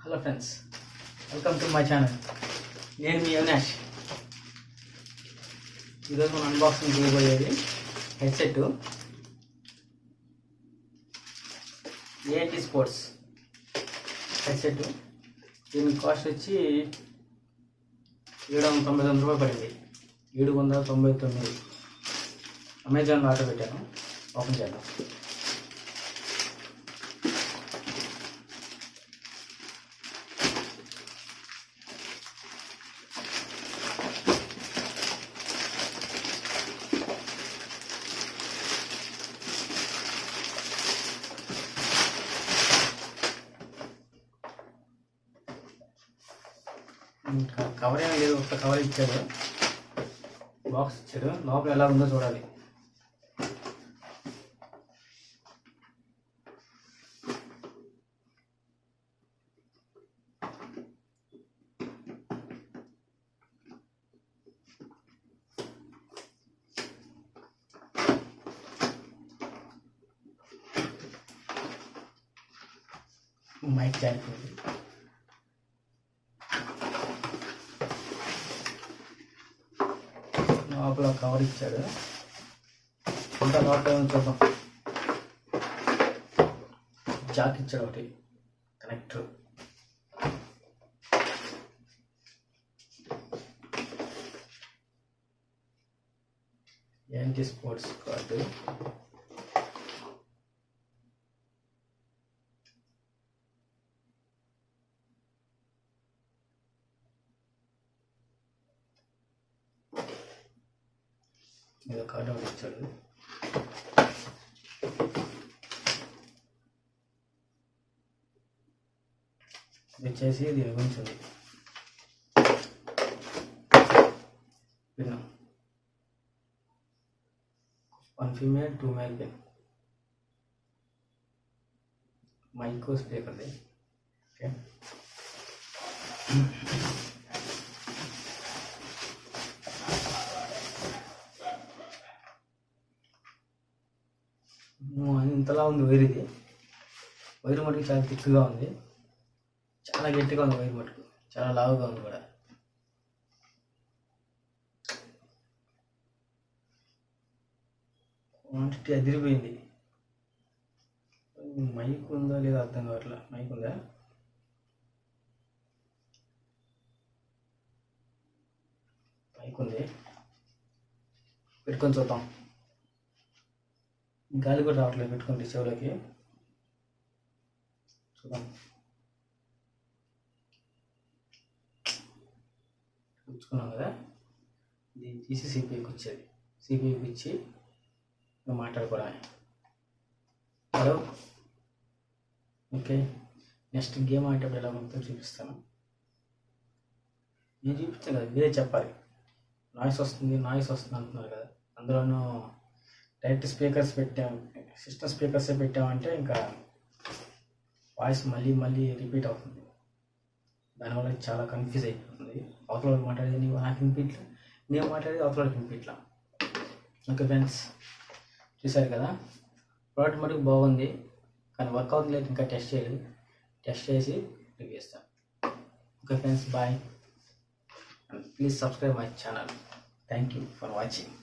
Hello friends, welcome to my channel. నేను మీ అవినాష్. ఈరోజు మనం అన్బాక్సింగ్ చేయబోయేది హెడ్సెట్ స్పోర్ట్స్ హెడ్సెట్. దీని కాస్ట్ వచ్చి 799 రూపాయలు పడింది. 799 అమెజాన్లో ఆర్డర్ పెట్టాను. ఓపెన్ చేద్దాం. కవర్ ఏమీ లేదు, ఒక్క కవర్ ఇచ్చాడు, బాక్స్ ఇచ్చాడు. లోపల ఎలా ఉందో చూడాలి. మైక్ జారిపోయింది. లోపల కవర్ ఇచ్చాడు. ఇంకా లోపల చూద్దాం. జాక్ ఇచ్చాడు, ఒకటి కనెక్టర్. ఏంటి స్పోర్ట్స్ కార్డు. ఇది కార్డు ఒకటి ఇచ్చాడు. ఇది వచ్చేసి దీని గురించి ఉంది. Pin 1 female 2 male pin. Mic స్పీకర్ది. ఓకే, ఇంతలా ఉంది వైర్. ఇది వైర్ మటుకు చాలా థిక్గా ఉంది, చాలా గట్టిగా ఉంది. వైర్ మటుకు చాలా లావుగా ఉంది కూడా. క్వాంటిటీ అదిరిపోయింది. మైక్ ఉందా లేదా అర్థం కావట్లా. మైక్ ఉందా? మైక్ ఉంది, పెట్టుకొని చూద్దాం. గాలి కూడా రావట్లేదు పెట్టుకుంటే చెవులకి. చూద్దాం. ఉంచుకున్నాం కదా, ఇది తీసి సిపిఐకి వచ్చేది. సిపిఐకి ఇచ్చి మాట్లాడుకోవడమే. Hello, okay. నెక్స్ట్ గేమ్ ఆడేటప్పుడు ఎలా ఉంటుందో చూపిస్తాను. నేను చూపించాను కదా, మీరే చెప్పాలి. నాయిస్ వస్తుంది అంటున్నారు కదా. అందులోనూ డైరెక్ట్ స్పీకర్స్ సిస్టమ్ స్పీకర్సే పెట్టామంటే ఇంకా వాయిస్ మళ్ళీ రిపీట్ అవుతుంది. దానివల్ల చాలా కన్ఫ్యూజ్ అయిపోతుంది. అవతల మాట్లాడేది నాకు వినిపించట్లా, నేను మాట్లాడేది అవతల వినిపించట్లా. ఓకే ఫ్రెండ్స్, చూసారు కదా, ప్రోడక్ట్ మటుకు బాగుంది. కానీ వర్క్ అవుతుంది లేదు, ఇంకా టెస్ట్ చేయలేదు. టెస్ట్ చేసి రివ్యూ ఇస్తాను. Okay friends, bye. Please subscribe my channel. Thank you for watching.